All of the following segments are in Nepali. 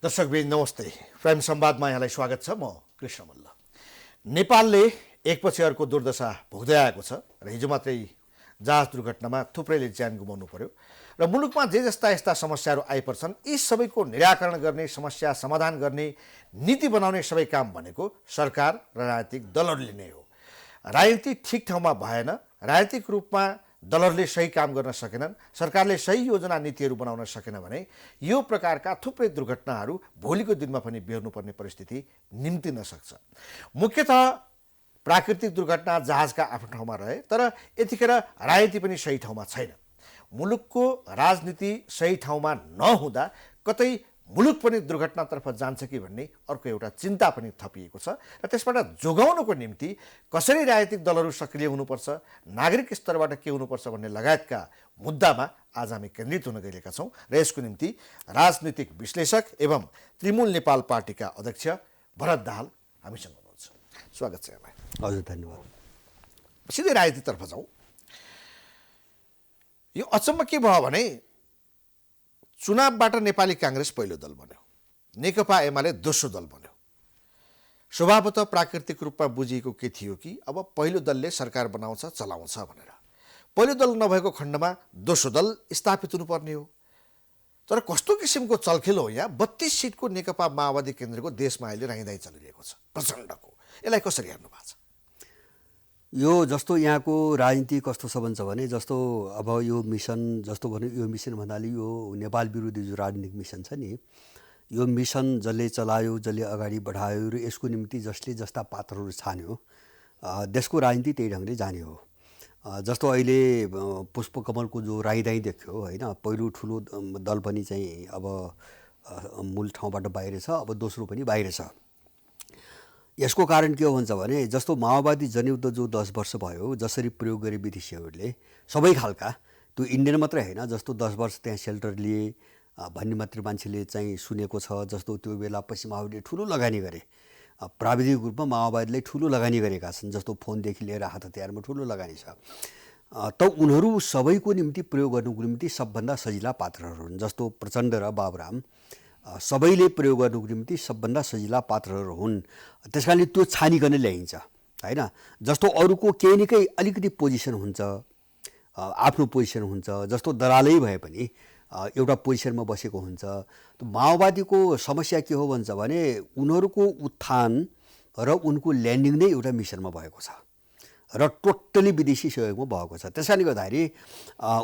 दर्शकबिन नमस्ते। प्राइम संवादमा यहाँलाई स्वागत छ। म कृष्ण मल्ल। नेपालले एकपछि अर्को दुर्दशा भोग्दै आएको छ र हिजो मात्रै जहाज दुर्घटनामा थुप्रैले ज्यान गुमाउनु पर्यो र मुलुकमा जे जस्ता यस्ता समस्याहरू आइपर्छन् यी सबैको निराकरण गर्ने, समस्या समाधान गर्ने, नीति बनाउने सबै काम भनेको सरकार र राजनीतिक दलहरूले नै हो। राजनीति ठिक ठाउँमा भएन, राजनीतिक रूपमा दलहरूले सही काम गर्न सकेनन्, सरकारले सही योजना नीतिहरू बनाउन सकेन भने यो प्रकारका थुप्रै दुर्घटनाहरू भोलिको दिनमा पनि बेहोर्नुपर्ने परिस्थिति निम्तिन सक्छ। मुख्यतः प्राकृतिक दुर्घटना जहाजका आफ्नो ठाउँमा रहे, तर यतिखेर राजनीति पनि सही ठाउँमा छैन। मुलुकको राजनीति सही ठाउँमा नहुँदा कतै मुलुक पनि दुर्घटनातर्फ जान्छ कि भन्ने अर्को एउटा चिन्ता पनि थपिएको छ र त्यसबाट जोगाउनको निम्ति कसरी राजनीतिक दलहरू सक्रिय हुनुपर्छ, नागरिक स्तरबाट के हुनुपर्छ भन्ने लगायतका मुद्दामा आज हामी केन्द्रित हुन गइरहेका छौँ र यसको निम्ति राजनीतिक विश्लेषक एवं तृणमूल नेपाल पार्टीका अध्यक्ष भरत दाहाल हामीसँग हुनुहुन्छ। स्वागत छ यहाँलाई। हजुर, धन्यवाद। सिधै राजनीतितर्फ जाउँ। यो अचम्म के भयो भने चुनावबाट नेपाली काङ्ग्रेस पहिलो दल बन्यो, नेकपा एमाले दोस्रो दल बन्यो। स्वभावतः प्राकृतिक रूपमा बुझिएको के थियो कि अब पहिलो दलले सरकार बनाउँछ, चलाउँछ भनेर। पहिलो दल नभएको खण्डमा दोस्रो दल स्थापित हुनुपर्ने हो। तर कस्तो किसिमको चलखेल हो यहाँ। 32 सिटको नेकपा माओवादी केन्द्रको देशमा अहिले राइँदाइ चलिरहेको छ प्रचण्डको। यसलाई कसरी हेर्नु भएको छ? यो जस्तो यहाँको राजनीति कस्तो छ भन्छ भने, जस्तो अब यो मिसन जस्तो भन्यो, यो मिसन भन्नाले यो नेपाल विरोधी जो राजनीतिक मिसन छ नि, यो मिसन जसले चलायो, जसले अगाडि बढायो र यसको निम्ति जसले जस्ता पात्रहरू छान्यो, देशको राजनीति त्यही ढङ्गले जाने हो। जस्तो अहिले पुष्पकमलको जो राइदाइ देख्यो होइन, पहिलो ठुलो दल पनि चाहिँ अब मूल ठाउँबाट बाहिर छ, अब दोस्रो पनि बाहिर छ। यसको कारण के हो भन्छ भने, जस्तो माओवादी जनयुद्ध जो 10 वर्ष भयो, जसरी प्रयोग गरे विदेशीहरूले सबै खालका, त्यो इन्डियन मात्रै होइन, जस्तो 10 वर्ष त्यहाँ सेल्टर लिए भन्ने मात्रै मान्छेले चाहिँ सुनेको छ। जस्तो त्यो बेला पश्चिम माओवादीले ठुलो लगानी गरे, प्राविधिक रूपमा माओवादीले ठुलो लगानी गरेका छन्। जस्तो फोनदेखि लिएर हात हतियारमा ठुलो लगानी छ। त उनीहरू सबैको निम्ति प्रयोग गर्नुको निम्ति सबभन्दा सजिला पात्रहरू हुन्। जस्तो प्रचण्ड र बाबुराम सबैले प्रयोग गर्नुको निम्ति सबभन्दा सजिला पात्रहरू हुन्। त्यस कारणले त्यो छानिकन ल्याइन्छ होइन। जस्तो अरूको केही न केही अलिकति पोजिसन हुन्छ, आफ्नो पोजिसन हुन्छ। जस्तो दलालै भए पनि एउटा पोजिसनमा बसेको हुन्छ। त माओवादीको समस्या के हो भन्छ भने, उनीहरूको उत्थान र उनको ल्यान्डिङ नै एउटा मिसनमा भएको छ र टोटली विदेशी सहयोगमा भएको छ। त्यस कारणले गर्दाखेरि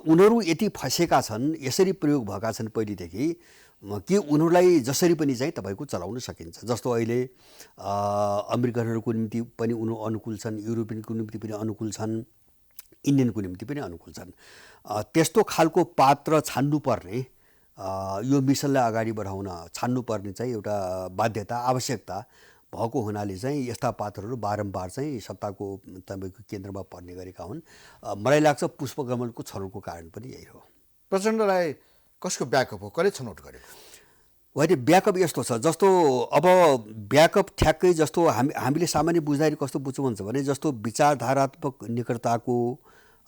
उनीहरू यति फँसेका छन्, यसरी प्रयोग भएका छन् पहिलेदेखि कि उनीहरूलाई जसरी पनि चाहिँ तपाईँको चलाउन सकिन्छ। जस्तो अहिले अमेरिकनहरूको निम्ति पनि उनीहरू अनुकूल छन्, युरोपियनको निम्ति पनि अनुकूल छन्, इन्डियनको निम्ति पनि अनुकूल छन्। त्यस्तो खालको पात्र छान्नुपर्ने, यो मिसनलाई अगाडि बढाउन छान्नुपर्ने चाहिँ एउटा बाध्यता, आवश्यकता भएको हुनाले चाहिँ यस्ता पात्रहरू बारम्बार चाहिँ सत्ताको तपाईँको केन्द्रमा पर्ने गरेका हुन्। मलाई लाग्छ पुष्पकमलको छनौटको कारण पनि यही हो। प्रचण्डलाई कसको ब्याकअप हो, कसले छनौट गरेको? होइन, ब्याकअप यस्तो छ। जस्तो अब ब्याकअप ठ्याक्कै जस्तो हामीले सामान्य बुझ्दाखेरि कस्तो बुझ्छौँ भन्छ भने, जस्तो विचारधारात्मक निकटताको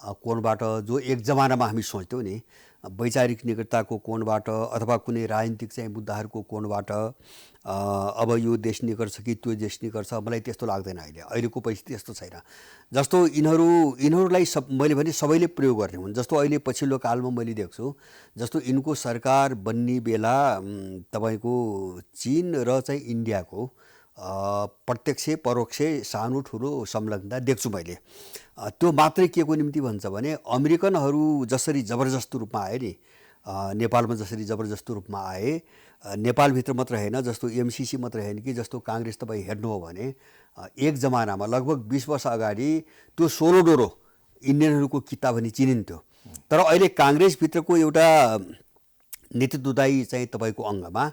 कोणबाट जो एक जमानामा हामी सोच्थ्यौँ नि, वैचारिक निकटताको कोणबाट अथवा कुनै राजनीतिक चाहिँ मुद्दाहरूको कोणबाट अब यो देश निकट छ कि त्यो देश निकट छ, मलाई त्यस्तो लाग्दैन। अहिलेको परिस्थिति यस्तो छैन। जस्तो यिनीहरूलाई मैले भने सबैले प्रयोग गर्ने हुन्। जस्तो अहिले पछिल्लो कालमा मैले देख्छु, जस्तो यिनको सरकार बन्ने बेला तपाईँको चीन र चाहिँ इन्डियाको प्रत्यक्ष परोक्ष सानो ठुलो संलग्नता देख्छु मैले। त्यो मात्रै के को निम्ति भन्छ भने, अमेरिकनहरू जसरी जबरजस्त रूपमा आए नि, नेपालमा जसरी जबरजस्त रूपमा आए, नेपालभित्र मात्र होइन, जस्तो एमसिसी मात्र होइन कि जस्तो काङ्ग्रेस तपाईँ हेर्नु हो भने एक जमानामा लगभग 20 वर्ष अगाडि त्यो सोलो डोरो इन्डियनहरूको किता भनी चिनिन्थ्यो। तर अहिले काङ्ग्रेसभित्रको एउटा नेतृत्वदायी चाहिँ तपाईँको अङ्गमा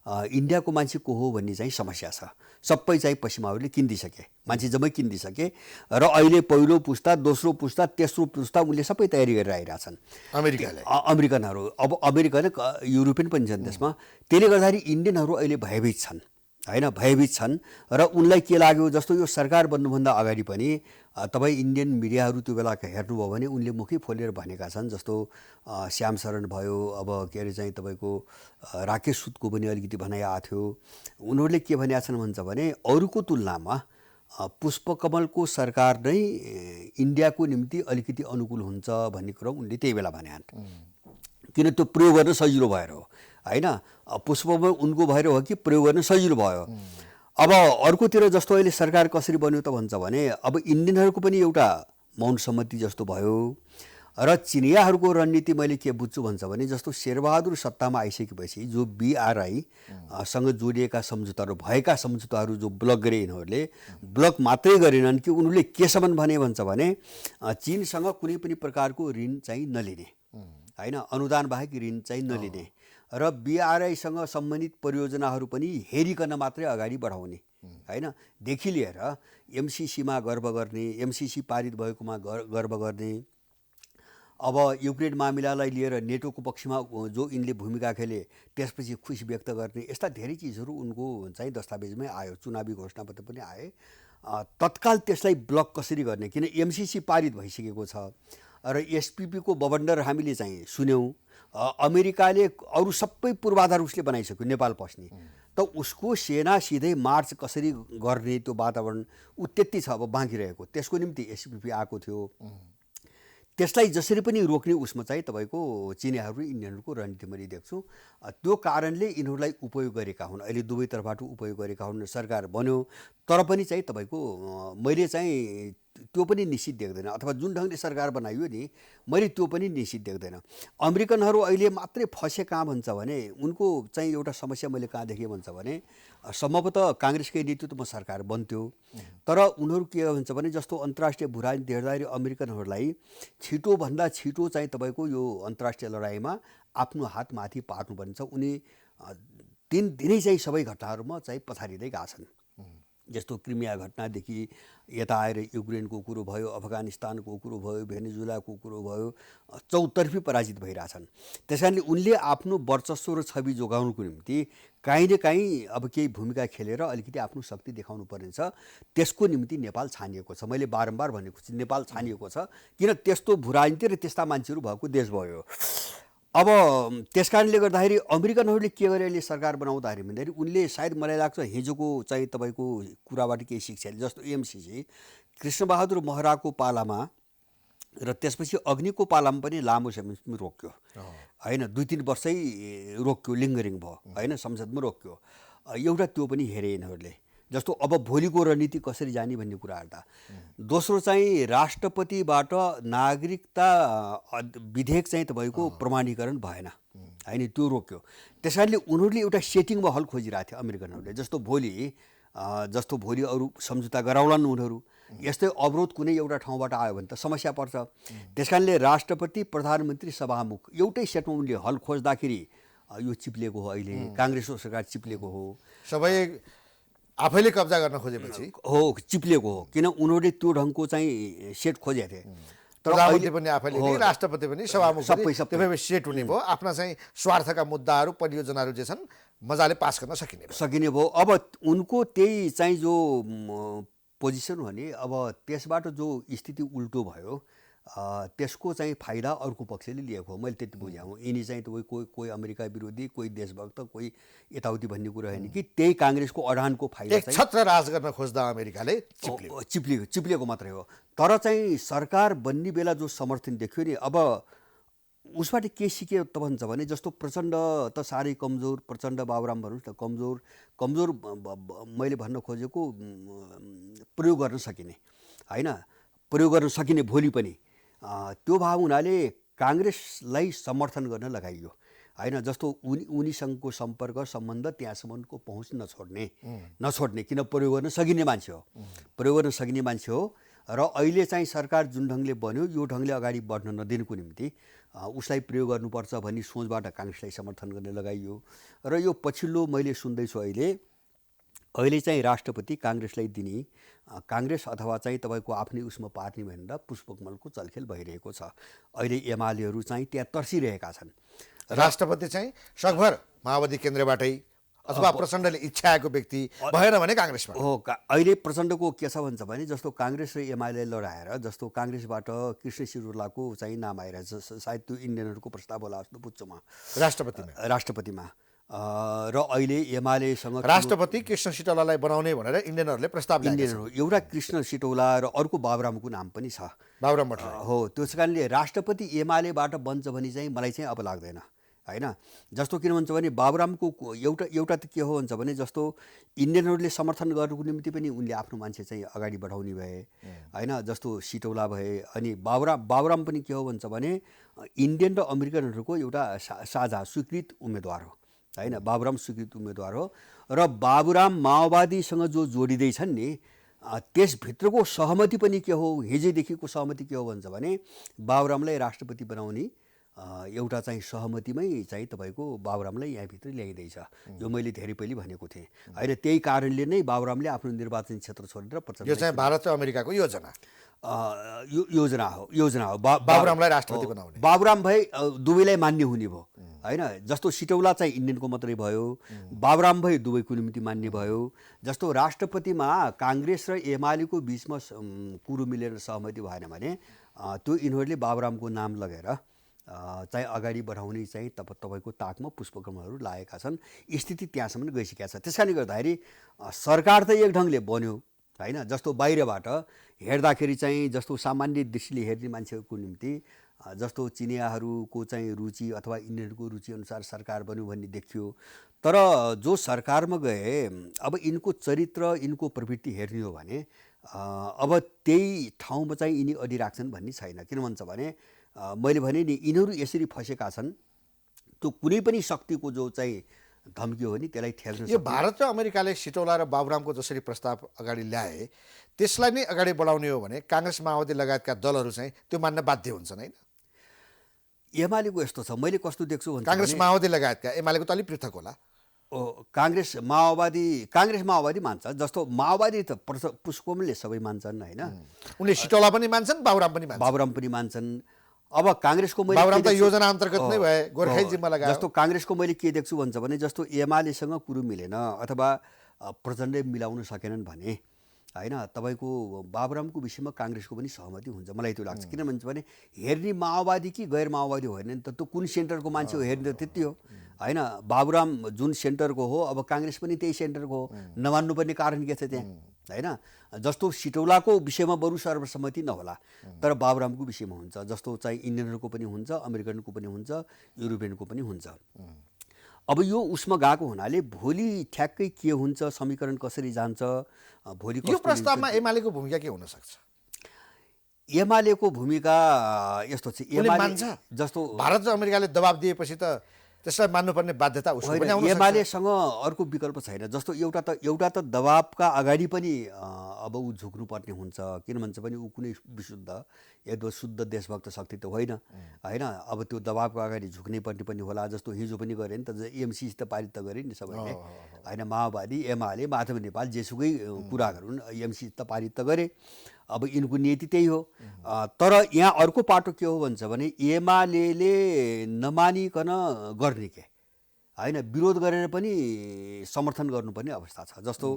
इन्डियाको मान्छे को हो भन्ने चाहिँ समस्या छ। सबै चाहिँ पश्चिम माओवादीले किनिदिसके, मान्छे जम्मै किनिदिसके र अहिले पहिलो पुस्ता, दोस्रो पुस्ता, तेस्रो पुस्ता उनले सबै तयारी गरेर आइरहेछन् अमेरिकनहरू। अब अमेरिकन युरोपियन पनि छन् त्यसमा। त्यसले गर्दाखेरि इन्डियनहरू अहिले भयभीत छन् होइन, भयभीत छन्। र उनलाई के लाग्यो, जस्तो यो सरकार बन्नुभन्दा अगाडि पनि तपाईँ इन्डियन मिडियाहरू त्यो बेला हेर्नुभयो भने उनले मुखै खोलेर भनेका छन्। जस्तो श्याम शरण भयो, अब के अरे चाहिँ तपाईँको राकेश सुदको पनि अलिकति भनाइ आएको थियो। उनीहरूले के भनेका छन् भन्छ भने अरूको तुलनामा पुष्पकमलको सरकार नै इन्डियाको निम्ति अलिकति अनुकूल हुन्छ भन्ने कुरो उनले त्यही बेला भने, किन त्यो प्रयोग गर्न सजिलो भएर हो होइन। पुष्पकमल उनको भएर हो कि प्रयोग गर्न सजिलो भयो। अब अर्कोतिर जस्तो अहिले सरकार कसरी बन्यो त भन्छ भने अब इन्डियनहरूको पनि एउटा मौन सम्मति जस्तो भयो। र चिनियाहरूको रणनीति मैले के बुझ्छु भन्छ भने जस्तो शेरबहादुर सत्तामा आइसकेपछि जो BRI सँग जोडिएका सम्झौताहरू भएका सम्झौताहरू जो ब्लक गरे, यिनीहरूले ब्लक मात्रै गरेनन् कि उनीहरूले केसम्म भने भन्छ भने चीनसँग कुनै पनि प्रकारको ऋण चाहिँ नलिने होइन, अनुदान बाहेक ऋण चाहिँ नलिने र BRI सँग सम्बन्धित परियोजनाहरू पनि हेरिकन मात्रै अगाडि बढाउने होइन, देखि लिएर MCC मा गर्व गर्ने, MCC पारित भएकोमा गर्व गर्ने। अब युक्रेन मामिलालाई लिएर नेटोको पक्षमा जो यिनले भूमिका खेले त्यसपछि खुसी व्यक्त गर्ने, यस्ता धेरै चिजहरू उनको चाहिँ दस्तावेजमै आयो, चुनावी घोषणापत्र पनि आए। तत्काल त्यसलाई ब्लक कसरी गर्ने, किन MCC पारित भइसकेको छ र SPP को बवन्डर हामीले चाहिँ सुन्यौँ। अमेरिकाले अरू सबै पूर्वाधार उसले बनाइसक्यो नेपाल पस्ने, त उसको सेना सिधै मार्च कसरी गर्ने त्यो वातावरण ऊ त्यति छ अब बाँकी रहेको, त्यसको निम्ति SPP आएको थियो। त्यसलाई जसरी पनि रोक्ने उसमा चाहिँ तपाईँको चिनियाहरू इन्डियनहरूको रणनीति मैले देख्छु। त्यो कारणले यिनीहरूलाई उपयोग गरेका हुन्, अहिले दुवैतर्फबाट उपयोग गरेका हुन्। सरकार बन्यो तर पनि चाहिँ तपाईँको मैले चाहिँ त्यो पनि निश्चित देख्दैन, अथवा जुन ढङ्गले सरकार बनाइयो नि मैले त्यो पनि निश्चित देख्दैन। अमेरिकनहरू अहिले मात्रै फसे कहाँ भन्छ भने उनको चाहिँ एउटा समस्या मैले कहाँ देखेँ भन्छ भने सम्भवतः काङ्ग्रेसकै नेतृत्वमा सरकार बन्थ्यो तर उनीहरू के भन्छ भने जस्तो अन्तर्राष्ट्रिय भू राजनीति हेर्दाखेरि अमेरिकनहरूलाई छिटोभन्दा छिटो चाहिँ तपाईँको यो अन्तर्राष्ट्रिय लडाइँमा आफ्नो हात माथि पार्नुपर्ने छ। उनी दिनै चाहिँ सबै घटनाहरूमा चाहिँ पछारिँदै गएका छन्। जस्तो क्रिमिया घटनादेखि यता आएर युक्रेनको कुरो भयो, अफगानिस्तानको कुरो भयो, भेनेजुलाको कुरो भयो, चौतर्फी पराजित भइरहेछन्। त्यसकारणले उनले आफ्नो वर्चस्व र छवि जोगाउनुको निम्ति काहीँ न काहीँ अब केही भूमिका खेलेर अलिकति आफ्नो शक्ति देखाउनु पर्ने छ। त्यसको निम्ति नेपाल छानिएको छ। मैले बारम्बार भनेको छु नेपाल छानिएको छ, किन त्यस्तो भू राजनीति र त्यस्ता मान्छेहरू भएको देश भयो। अब त्यसकारणले गर्दाखेरि अमेरिकनहरूले के गरे अहिले सरकार बनाउँदाखेरि भन्दाखेरि उनले सायद मलाई लाग्छ हिजोको चाहिँ तपाईँको कुराबाट केही शिक्षा, जस्तो MCC कृष्णबहादुर महराको पालामा र त्यसपछि अग्निको पालामा पनि लामो समयसम्म रोक्यो होइन, 2-3 वर्षै रोक्यो, लिङ्गरिङ भयो होइन, संसदमा रोक्यो। एउटा त्यो पनि हेरे यिनीहरूले। जस्तो अब भोलिको रणनीति कसरी जाने भन्ने कुरा हेर्दा दोस्रो चाहिँ राष्ट्रपतिबाट नागरिकता विधेयक चाहिँ तपाईँको प्रमाणीकरण भएन होइन, त्यो रोक्यो। त्यसकारणले उनीहरूले एउटा सेटिङमा हल खोजिरहेको थियो अमेरिकनहरूले। जस्तो भोलि अरू सम्झौता गराउलान् उनीहरू, यस्तै अवरोध कुनै एउटा ठाउँबाट आयो भने त समस्या पर्छ। त्यसकारणले राष्ट्रपति प्रधानमन्त्री सभामुख एउटै सेटमा उनले हल खोज्दाखेरि यो चिप्लेको हो। अहिले काङ्ग्रेसको सरकार चिप्लेको हो, सबै आफैले कब्जा गर्न खोजेपछि हो, चिप्लेको हो। किन उनीहरूले त्यो ढङ्गको चाहिँ सेट खोजेका थिए। प्रधानमन्त्री पनि आफैले नि, राष्ट्रपति पनि, सभामुख पनि त्यसैले सेट हुने भयो। आफ्ना चाहिँ स्वार्थका मुद्दाहरू परियोजनाहरू जे छन् मजाले पास गर्न सकिने भयो। अब उनको त्यही चाहिँ जो पोजिसन हो नि, अब त्यसबाट जो स्थिति उल्टो भयो त्यसको चाहिँ फाइदा अर्को पक्षले लिएको हो, मैले त्यति बुझाएँ। यिनी चाहिँ कोही अमेरिका विरोधी, कोही देशभक्त, कोही यताउति भन्ने कुरा होइन कि त्यही काङ्ग्रेसको अडानको फाइदा चाहिँ छत्र राज गर्न खोज्दा अमेरिकाले चिप्लिएको मात्रै हो। तर चाहिँ सरकार बन्ने बेला जो समर्थन देख्यो नि, अब उसबाट के सिक्यो त भन्छ भने जस्तो प्रचण्ड त साह्रै कमजोर, प्रचण्ड बाबुराम भन्नुहोस् न कमजोर मैले भन्न खोजेको प्रयोग गर्न सकिने होइन, प्रयोग गर्न सकिने भोलि पनि त्यो भाव हुनाले काङ्ग्रेसलाई समर्थन गर्न लगाइयो होइन। जस्तो उनीसँगको सम्पर्क सम्बन्ध त्यहाँसम्मको पहुँच नछोड्ने किन प्रयोग गर्न सकिने मान्छे हो। र अहिले चाहिँ सरकार जुन ढङ्गले बन्यो यो ढङ्गले अगाडि बढ्न नदिनुको निम्ति उसलाई प्रयोग गर्नुपर्छ भन्ने सोचबाट काङ्ग्रेसलाई समर्थन गर्न लगाइयो। र यो पछिल्लो मैले सुन्दैछु अहिले चाहिँ राष्ट्रपति काङ्ग्रेसलाई दिने, काङ्ग्रेस अथवा चाहिँ तपाईँको आफ्नै उसमा पार्ने भनेर पुष्पकमलको चलखेल भइरहेको छ। अहिले एमालेहरू चाहिँ त्यहाँ तर्सिरहेका छन्। राष्ट्रपति चाहिँ सकभर माओवादी केन्द्रबाटै अथवा प्रचण्डले इच्छाएको व्यक्ति भएन भने काङ्ग्रेसमा हो अहिले प्रचण्डको के छ भन्छ भने जस्तो काङ्ग्रेस र एमाले लडाएर जस्तो काङ्ग्रेसबाट कृष्ण सिरुलाको चाहिँ नाम आइरहेछ सायद त्यो इन्डियनहरूको प्रस्ताव होला जस्तो बुझ्छु म राष्ट्रपतिमा र अहिले एमालेसँग राष्ट्रपति कृष्ण सिटौलालाई बनाउने भनेर इन्डियनहरूले प्रस्ताव इन्डियनहरू एउटा कृष्ण सिटौला र अर्को बाबुरामको नाम पनि छ बाबुराम भट्टराई हो त्यस कारणले राष्ट्रपति एमालेबाट बन्छ भने चाहिँ मलाई चाहिँ अब लाग्दैन होइन जस्तो किन भन्छ भने बाबुरामको एउटा त के हो भन्छ भने जस्तो इन्डियनहरूले समर्थन गर्नुको निम्ति पनि उनले आफ्नो मान्छे चाहिँ अगाडि बढाउने भए होइन जस्तो सिटौला भए अनि बाबुराम पनि के हो भन्छ भने इन्डियन र अमेरिकनहरूको एउटा साझा स्वीकृत उम्मेदवार हो होइन बाबुराम स्वीकृत उम्मेदवार हो र बाबुराम माओवादीसँग जो जोडिँदैछन् नि त्यसभित्रको सहमति पनि के हो हिजोदेखिको सहमति के हो भन्छ भने बाबुरामलाई राष्ट्रपति बनाउने एउटा चाहिँ सहमतिमै चाहिँ तपाईँको बाबुरामलाई यहाँभित्र ल्याइँदैछ यो मैले धेरै पहिले भनेको थिएँ होइन त्यही कारणले नै बाबुरामले आफ्नो निर्वाचन क्षेत्र छोडेर प्रचण्ड यो चाहिँ भारत र अमेरिकाको योजना योजना हो बाबुरामलाई राष्ट्रपति बनाउने बाबुराम भए दुवैलाई मान्य हुने भयो होइन जस्तो सिटौला चाहिँ इन्डियनको मात्रै भयो बाबुराम भए दुवैको निम्ति मान्य भयो जस्तो राष्ट्रपतिमा काङ्ग्रेस र एमालेको बिचमा कुरो मिलेर सहमति भएन भने त्यो यिनीहरूले बाबुरामको नाम लगेर चाहिँ अगाडि बढाउने चाहिँ तपाईँको ताकमा पुष्पकमलहरू लागेका छन् स्थिति त्यहाँसम्म गइसकेका छ त्यस कारणले गर्दाखेरि सरकार त एक ढङ्गले बन्यो होइन जस्तो बाहिरबाट हेर्दाखेरि चाहिँ जस्तो सामान्य दृष्टिले हेर्ने मान्छेहरूको निम्ति जस्तो चिनियाहरूको चाहिँ रुचि अथवा इन्डियनको रुचि अनुसार सरकार बन्यो भन्ने देखियो तर जो सरकारमा गए अब यिनको चरित्र यिनको प्रवृत्ति हेर्ने हो भने अब त्यही ठाउँमा चाहिँ यिनी अडिराख्छन् भन्ने छैन किन भन्छ भने मैले भने नि यिनीहरू यसरी फसेका छन् त्यो कुनै पनि शक्तिको जो चाहिँ धम्की हो नि त्यसलाई ठेल्न यो भारत र अमेरिकाले सिटौला र बाबुरामको जसरी प्रस्ताव अगाडि ल्याए त्यसलाई नै अगाडि बढाउने हो भने काङ्ग्रेस माओवादी लगायतका दलहरू चाहिँ त्यो मान्न बाध्य हुन्छन् होइन एमालेको यस्तो छ मैले कस्तो देख्छु भने काङ्ग्रेस माओवादी लगायतका एमालेको त अलिक पृथक होला काङ्ग्रेस माओवादी मान्छ जस्तो माओवादी त पुष्पकमलले सबै मान्छन् होइन उनले सिटौला पनि मान्छन् बाबुराम पनि मान्छन् अब काङ्ग्रेसको मैले बाबुराम त योजना अन्तर्गत नै भए गोर्खै जिम्मा लगायो जस्तो काङ्ग्रेसको मैले के देख्छु भन्छ भने जस्तो एमालेसँग कुरो मिलेन अथवा प्रचण्डले मिलाउन सकेनन् भने होइन तपाईँको बाबुरामको विषयमा काङ्ग्रेसको पनि सहमति हुन्छ मलाई त्यो लाग्छ किन भन्छ भने हेर्ने माओवादी कि गैर माओवादी होइन नि त त्यो कुन सेन्टरको मान्छे हो हेर्ने त त्यति हो होइन बाबुराम जुन सेन्टरको हो अब काङ्ग्रेस पनि त्यही सेन्टरको हो नमान्नुपर्ने कारण के छ त्यहाँ होइन जस्तो सिटौलाको विषयमा बरु सर्वसम्मति नहोला तर बाबुरामको विषयमा हुन्छ जस्तो चाहिँ इन्डियनहरूको पनि हुन्छ अमेरिकनको पनि हुन्छ युरोपियनको पनि हुन्छ अब यो उसमा गएको हुनाले भोलि ठ्याक्कै के हुन्छ समीकरण कसरी जान्छ भोलि यो प्रस्तावमा एमालेको भूमिका के हुन सक्छ एमालेको भूमिका यस्तो छ एमाले जस्तो भारत र अमेरिकाले दबाब दिएपछि त त्यसलाई मान्नुपर्ने बाध्यता उसको पनि आउन सक्छ एमालेसँग अर्को विकल्प छैन जस्तो एउटा त दबाबका अगाडि पनि अब ऊ झुक्नुपर्ने हुन्छ किन भन्छ भने ऊ कुनै विशुद्ध एकदम शुद्ध देशभक्त शक्ति त होइन होइन अब त्यो दबाबको अगाडि झुक्नै पर्ने पनि होला जस्तो हिजो पनि गरे नि त एमसी त पारित त गरे नि सबैले होइन माओवादी एमाले माधव नेपाल जेसुकै कुरा गरून् एमसी त पारित त गरे अब यिनको नीति त्यही हो तर यहाँ अर्को पाटो के हो भन्छ भने एमाले नमानिकन गर्ने के होइन विरोध गरेर पनि समर्थन गर्नुपर्ने अवस्था छ जस्तो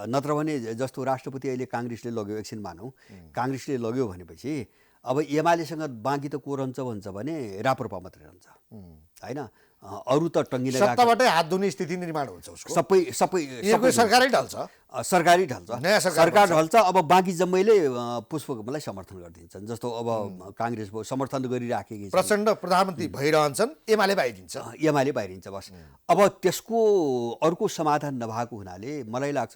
नत्र भने जस्तो राष्ट्रपति अहिले काङ्ग्रेसले लग्यो एकछिन मानौँ काङ्ग्रेसले लग्यो भनेपछि अब एमालेसँग बाँकी त को रहन्छ भन्छ भने राप्रपा मात्रै रहन्छ होइन अरू त टङ्गिने सत्ताबाटै हात धुने स्थिति निर्माण हुन्छ उसको सबै सरकारै ढल्छ सरकार ढल्छ अब बाँकी जम्मैले पुष्पकमललाई समर्थन गरिदिन्छन् जस्तो अब काङ्ग्रेस समर्थन गरिराखेकी प्रचण्ड प्रधानमन्त्री भइरहन्छन् एमाले बाहिरिन्छ बस अब त्यसको अर्को समाधान नभएको हुनाले मलाई लाग्छ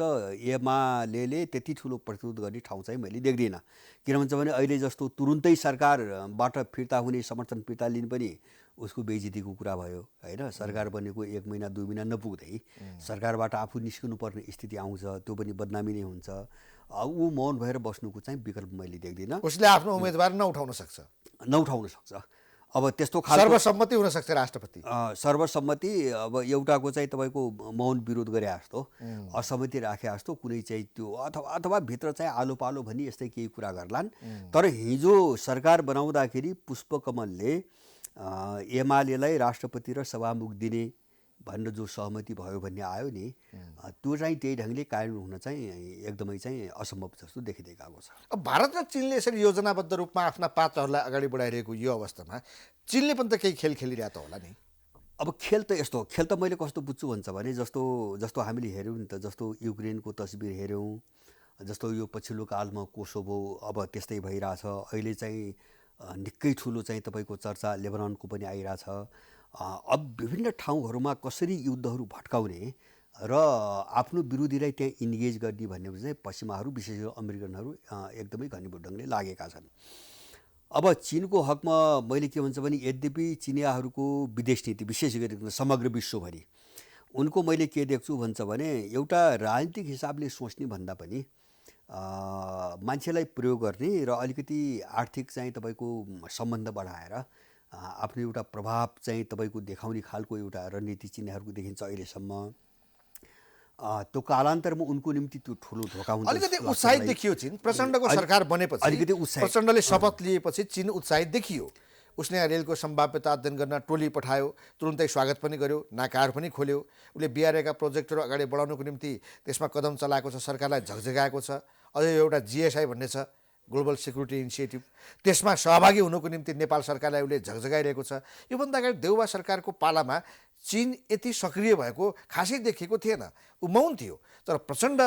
एमाले त्यति ठुलो प्रतिरोध गर्ने ठाउँ चाहिँ मैले देख्दिनँ किन भन्छ भने अहिले जस्तो तुरुन्तै सरकारबाट फिर्ता हुने समर्थन फिर्ता लिनु पनि उसको बेइज्जतीको कुरा भयो होइन सरकार बनेको 1 महिना 2 महिना नपुग्दै सरकारबाट आफू निस्किनु पर्ने स्थिति आउँछ त्यो पनि बदनामी नै हुन्छ ऊ मौन भएर बस्नुको चाहिँ विकल्प मैले देख्दिनँ उसले आफ्नो उम्मेदवार नउठाउन सक्छ अब त्यस्तो खालको सर्वसम्मति हुन सक्छ राष्ट्रपति सर्वसम्मति अब एउटाको चाहिँ तपाईँको मौन विरोध गरे जस्तो असहमति राखे जस्तो कुनै चाहिँ त्यो अथवा भित्र चाहिँ आलो पालो भनी यस्तै केही कुरा गर्लान् तर हिजो सरकार बनाउँदाखेरि पुष्पकमलले एमालेलाई राष्ट्रपति र सभामुख दिने भनेर जो सहमति भयो भन्ने आयो नि, त्यो चाहिँ त्यही ढङ्गले कार्यान्वयन हुन चाहिँ एकदमै चाहिँ असम्भव जस्तो देखिँदै गएको छ। अब भारत र चीनले यसरी योजनाबद्ध रूपमा आफ्ना पात्रहरूलाई अगाडि बढाइरहेको यो अवस्थामा चीनले पनि त केही खेल खेलिरहेको त होला नि। अब खेल त मैले कस्तो बुझ्छु भन्छ भने जस्तो हामीले हेऱ्यौँ नि त, जस्तो युक्रेनको तस्बिर हेऱ्यौँ, जस्तो यो पछिल्लो कालमा कोसोभो अब त्यस्तै भइरहेछ। अहिले चाहिँ निकै ठुलो चाहिँ तपाईँको चर्चा लेबनानको पनि आइरहेछ। अब विभिन्न ठाउँहरूमा कसरी युद्धहरू भट्काउने र आफ्नो विरोधीलाई त्यहाँ इन्गेज गर्ने भन्ने चाहिँ पश्चिमाहरू विशेष गरी अमेरिकनहरू एकदमै घनीभूत ढङ्गले लागेका छन्। अब चीनको हकमा मैले के भन्छ भने यद्यपि चिनियाहरूको विदेश नीति विशेष गरी समग्र विश्वभरि उनको मैले के देख्छु भन्छ भने एउटा राजनीतिक हिसाबले सोच्ने भन्दा पनि मान्छेलाई प्रयोग गर्ने र अलिकति आर्थिक चाहिँ तपाईँको सम्बन्ध बढाएर आफ्नो एउटा प्रभाव चाहिँ तपाईँको देखाउने खालको एउटा रणनीति चिनियाहरूको देखिन्छ अहिलेसम्म। त्यो कालान्तरमा उनको निम्ति त्यो ठुलो धोका हुन्छ। अलिकति उत्साहित देखियो चीन प्रचण्डको सरकार बनेपछि। अलिकति उत्साहित प्रचण्डले शपथ लिएपछि चीन उत्साहित देखियो। उसले रेलको सम्भाव्यता अध्ययन गर्न टोली पठायो, तुरुन्तै स्वागत पनि गर्यो, नाकार पनि खोल्यो। उसले बिआरएका प्रोजेक्टहरू अगाडि बढाउनको निम्ति त्यसमा कदम चलाएको छ, सरकारलाई झकझगाएको छ। अझै एउटा जिएसआई भन्ने छ, ग्लोबल सिक्युरिटी इनिसिएटिभ, त्यसमा सहभागी हुनुको निम्ति नेपाल सरकारलाई उसले झकझगाइरहेको छ। योभन्दा अगाडि देउबा सरकारको पालामा चीन यति सक्रिय भएको खासै देखिएको थिएन, ऊ मौन थियो। तर प्रचण्ड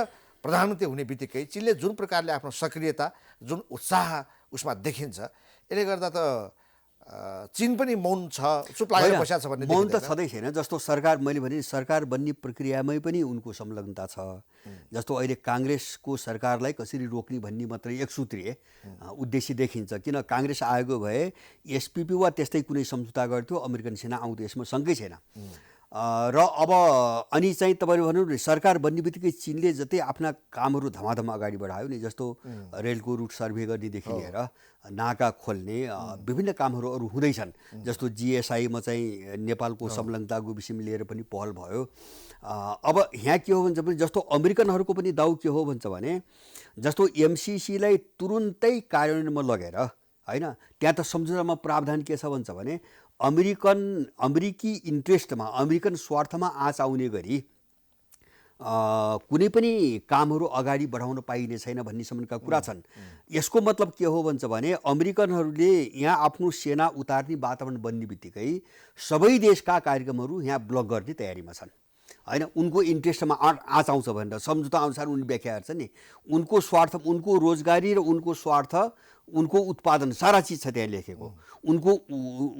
प्रधानमन्त्री हुने बित्तिकै चीनले जुन प्रकारले आफ्नो सक्रियता, जुन उत्साह उसमा देखिन्छ, यसले गर्दा त चीन पनि मौन छ, चुप लागेर बसेको छ भन्ने मौन त छँदै छैन। जस्तो सरकार, मैले भने सरकार बन्ने प्रक्रियामै पनि उनको संलग्नता छ। जस्तो अहिले काङ्ग्रेसको सरकारलाई कसरी रोक्ने भन्ने मात्रै एक सूत्रीय उद्देश्य देखिन्छ। किन काङ्ग्रेस आएको भए एसपिपी वा त्यस्तै कुनै सम्झौता गर्थ्यो, अमेरिकन सेना आउँथ्यो, यसमा शङ्कै छैन। र अब अनि चाहिँ तपाईँले भन्नु सरकार बन्ने बित्तिकै चीनले जतै आफ्ना कामहरू धमाधम अगाडि बढायो नि, जस्तो रेलको रुट सर्भे गर्नेदेखि लिएर नाका खोल्ने विभिन्न कामहरू अरू हुँदैछन्। जस्तो जिएसआईमा चाहिँ नेपालको संलग्नताको विषयमा लिएर पनि पहल भयो। अब यहाँ के हो भन्छ भने जस्तो अमेरिकनहरूको पनि दाउ के हो भन्छ भने जस्तो एमसिसीलाई तुरुन्तै कार्यान्वयनमा लगेर होइन, त्यहाँ त सम्झौतामा प्रावधान के छ भन्छ भने अमेरिकी इन्ट्रेस्टमा, अमेरिकन स्वार्थमा आँच आउने गरी कुनै पनि कामहरू अगाडि बढाउन पाइने छैन भन्नेसम्मका कुरा छन्। यसको मतलब के हो भन्छ भने अमेरिकनहरूले यहाँ आफ्नो सेना उतार्ने वातावरण बन्ने बित्तिकै सबै देशका कार्यक्रमहरू यहाँ ब्लक गर्ने तयारीमा छन् होइन। उनको इन्ट्रेस्टमा आँच आउँछ भनेर सम्झौता अनुसार उनले व्याख्या गर्छ नि। उनको स्वार्थ, उनको रोजगारी र उनको स्वार्थ, उनको उत्पादन, सारा चिज छ त्यहाँ लेखेको। उनको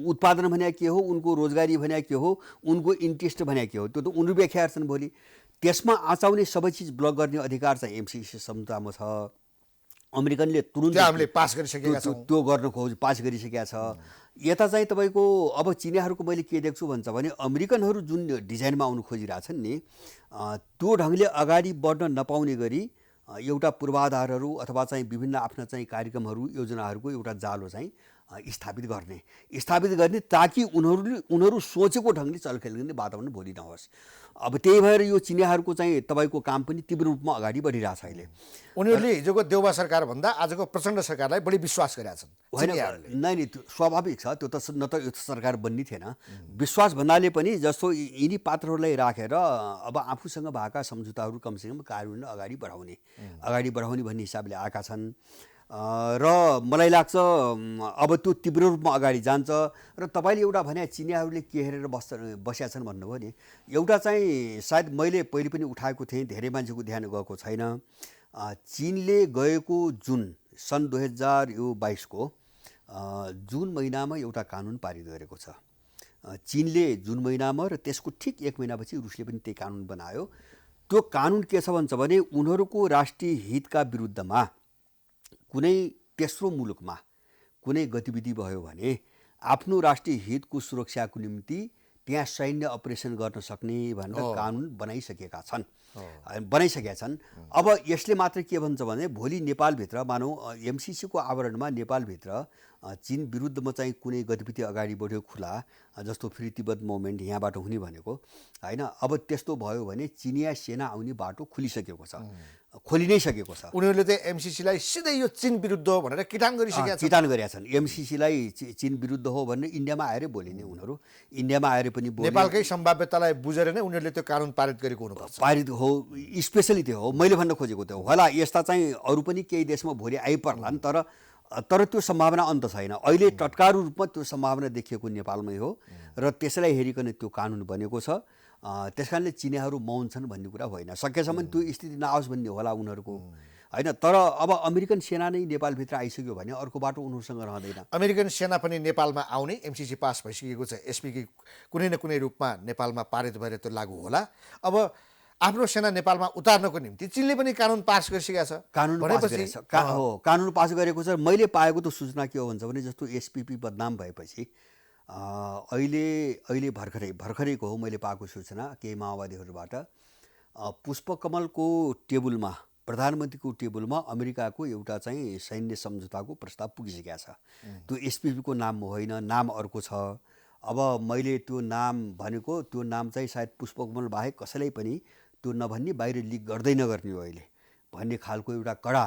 उत्पादन भने के हो, उनको रोजगारी भने के हो, उनको इन्ट्रेस्ट भने के हो, त्यो त उनीहरू व्याख्या गर्छन्। भोलि त्यसमा आँचाउने सबै चिज ब्लक गर्ने अधिकार चाहिँ एमसिसी सम्झौतामा छ। अमेरिकनले तुरुन्त हामीले पास गरिसकेका छौँ, त्यो गर्न पास गरिसकेका छ। यता चाहिँ तपाईँको अब चिनियाहरूको मैले के देख्छु भन्छ भने अमेरिकनहरू जुन डिजाइनमा आउनु खोजिरहेछन् नि, त्यो ढङ्गले अगाडि बढ्न नपाउने गरी एउटा पूर्वाधारहरू अथवा चाहिँ विभिन्न आफ्ना चाहिँ कार्यक्रमहरू, योजनाहरूको एउटा जालो चाहिँ स्थापित गर्ने ताकि उनीहरू सोचेको ढङ्गले चलखेल गर्ने वातावरण भोलि नहोस्। अब त्यही भएर यो चिनियाहरूको चाहिँ तपाईँको काम पनि तीव्र रूपमा अगाडि बढिरहेछ अहिले। उनीहरूले हिजोको देउबा सरकार भन्दा आजको प्रचण्ड सरकारलाई बढी विश्वास गरेका छन्। होइन, नै त्यो स्वाभाविक छ। त्यो त न त यो सरकार बन्ने थिएन। विश्वास भन्नाले पनि जस्तो यिनी पात्रहरूलाई राखेर अब आफूसँग भएका सम्झौताहरू कमसेकम कार्यान्वयन अगाडि बढाउने भन्ने हिसाबले आएका छन्। र मलाई लाग्छ अब त्यो तीव्र रूपमा अगाडि जान्छ। र तपाईँले एउटा भने चिनियाहरूले के हेरेर बसेका छन् भन्नुभयो नि, एउटा चाहिँ सायद मैले पहिले पनि उठाएको थिएँ, धेरै मान्छेको ध्यान गएको छैन। चीनले गएको सन् 2022 को जुन महिनामा एउटा कानुन पारित गरेको छ। चीनले जुन महिनामा र त्यसको ठिक एक महिनापछि रुसले पनि त्यही कानुन बनायो। त्यो कानुन के छ भन्छ भने उनीहरूको राष्ट्रिय हितका विरुद्धमा कुनै तेस्रो मुलुकमा कुनै गतिविधि भयो भने आफ्नो राष्ट्रिय हितको सुरक्षाको निम्ति त्यहाँ सैन्य अपरेसन गर्न सक्ने भनेर कानुन बनाइसकेका छन्। अब यसले मात्र के भन्छ भने भोलि नेपालभित्र मानौँ एमसिसीको आवरणमा नेपालभित्र चीन विरुद्धमा चाहिँ कुनै गतिविधि अगाडि बढ्यो खुला, जस्तो फ्री तिब्बत मुभमेन्ट यहाँबाट हुने भनेको होइन। अब त्यस्तो भयो भने चिनिया सेना आउने बाटो खुलिसकेको छ। खोलि नै सकेको छ। उनीहरूले चाहिँ एमसीसीलाई सिधै यो चीन विरुद्ध हो भनेर किटान गरिसकेका छन्। किटान गरेका छन्। एमसीसीलाई चीन विरुद्ध हो भनेर इन्डियामा आएरै बोले नि उनीहरू, इन्डियामा आएर पनि बोले। नेपालकै सम्भाव्यतालाई बुझेर नै उनीहरूले त्यो कानुन पारित गरेको हुनुपर्छ। पारित हो, स्पेसली त्यो हो मैले भन्न खोजेको त्यो होला। यस्ता चाहिँ अरू पनि केही देशमा भोलि आइपर्लान्, तर त्यो सम्भावना अन्त छैन। अहिले तत्काल रूपमा त्यो सम्भावना देखिएको नेपालमै हो र त्यसलाई हेरिकन त्यो कानुन बनेको छ। त्यस कारणले चिनियाहरू मौन छन् भन्ने कुरा होइन, सकेसम्म त्यो स्थिति नआओस् भन्ने होला उनीहरूको होइन। तर अब अमेरिकन सेना नै नेपालभित्र आइसक्यो भने अर्को बाटो उनीहरूसँग रहँदैन। अमेरिकन सेना पनि नेपालमा आउने एमसीसी पास भइसकेको छ, एसपीकी कुनै न कुनै रूपमा नेपालमा पारित भएर त्यो लागू होला। अब आफ्नो सेना नेपालमा उतार्नको निम्ति चीनले पनि कानुन पास गरिसकेको छ। कानुन पास गरेको छ। मैले पाएको त सूचना के हो भन्छ भने जस्तो एसपीपी बदनाम भएपछि अहिले भर्खरैको हो मैले पाएको सूचना केही माओवादीहरूबाट पुष्पकमलको टेबलमा, प्रधानमन्त्रीको टेबलमा अमेरिकाको एउटा चाहिँ सैन्य सम्झौताको प्रस्ताव पुगिसकेको छ। त्यो एसपीपीको नाम होइन, नाम अर्को छ। अब मैले त्यो नाम भनेको, त्यो नाम चाहिँ सायद पुष्पकमल बाहेक कसैलाई पनि त्यो नभन्ने, बाहिर लिक गर्दै नगर्ने हो अहिले भन्ने खालको एउटा कडा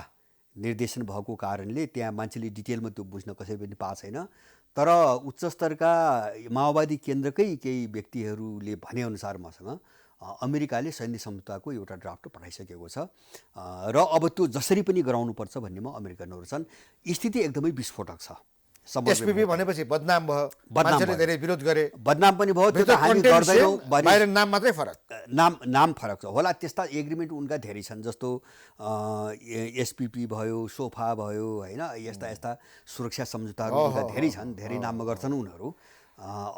निर्देशन भएको कारणले त्यहाँ मान्छेले डिटेलमा त्यो बुझ्न कसै पनि पाएको छैन। तर उच्च स्तरका माओवादी केन्द्रकै केही व्यक्तिहरूले भनेअनुसार मसँग अमेरिकाले सैन्य सम्झौताको एउटा ड्राफ्ट पठाइसकेको छ र अब त्यो जसरी पनि गराउनुपर्छ भन्नेमा अमेरिकनहरू छन्। स्थिति एकदमै विस्फोटक छ। एसपीपी भनेपछि बदनाम भयो, मान्छेले धेरै विरोध गरे, बदनाम पनि भयो। त्यो त हामी गर्दैनौँ, बाहिर नाम मात्रै फरक, नाम फरक छ होला। त्यस्ता एग्रिमेन्ट उनका धेरै छन्, जस्तो एसपीपी भयो, सोफा भयो होइन, यस्ता सुरक्षा सम्झौताहरू उनका धेरै छन्, धेरै नाममा गर्छन् उनीहरू।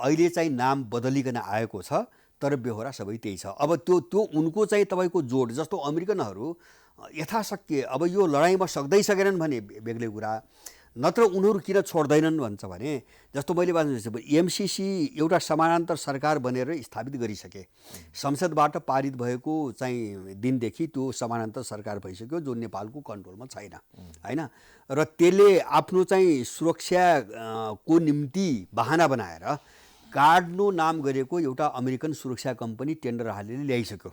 अहिले चाहिँ नाम बदलिकन आएको छ, तर बेहोरा सबै त्यही छ। अब त्यो उनको चाहिँ तपाईँको जोड, जस्तो अमेरिकनहरू यथाशक्य अब यो लडाइँमा सक्दै सकेनन् भने बेग्लै कुरा, नत्र उनीहरू किन छोड्दैनन् भन्छ भने जस्तो मैले भन्नु एमसीसी एउटा समानान्तर सरकार बनेर स्थापित गरिसके। संसदबाट पारित भएको चाहिँ दिनदेखि त्यो समानान्तर सरकार भइसक्यो जो नेपालको कन्ट्रोलमा छैन होइन। र त्यसले आफ्नो चाहिँ सुरक्षाको निम्ति बहाना बनाएर गार्ड्नो नाम गरेको एउटा अमेरिकन सुरक्षा कम्पनी टेन्डर हालेर ल्याइसक्यो।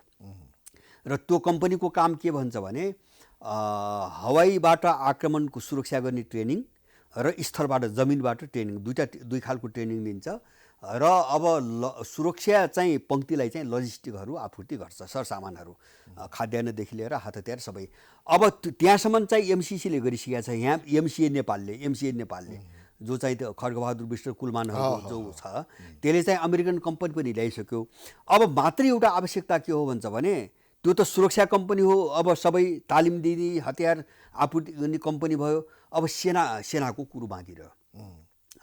र त्यो कम्पनीको काम के भन्छ भने हवाईबाट आक्रमणको सुरक्षा गर्ने ट्रेनिङ र स्थलबाट जमिनबाट ट्रेनिङ, दुई खालको ट्रेनिङ दिन्छ। र अब सुरक्षा चाहिँ पङ्क्तिलाई चाहिँ लजिस्टिकहरू आपूर्ति गर्छ, सरसामानहरू, खाद्यान्नदेखि लिएर हात हतियार सबै। अब त्यहाँसम्म चाहिँ एमसीसीले गरिसकेको छ। यहाँ एमसिए नेपालले जो चाहिँ त्यो खड्गबहादुर विष्ट कुलमानहरूको जो छ त्यसले चाहिँ अमेरिकन कम्पनी पनि ल्याइसक्यो। अब मात्रै एउटा आवश्यकता के हो भन्छ भने त्यो त सुरक्षा कम्पनी हो, अब सबै तालिम दिने हतियार आपूर्ति गर्ने कम्पनी भयो। अब सेनाको कुरो बाँकी रह्यो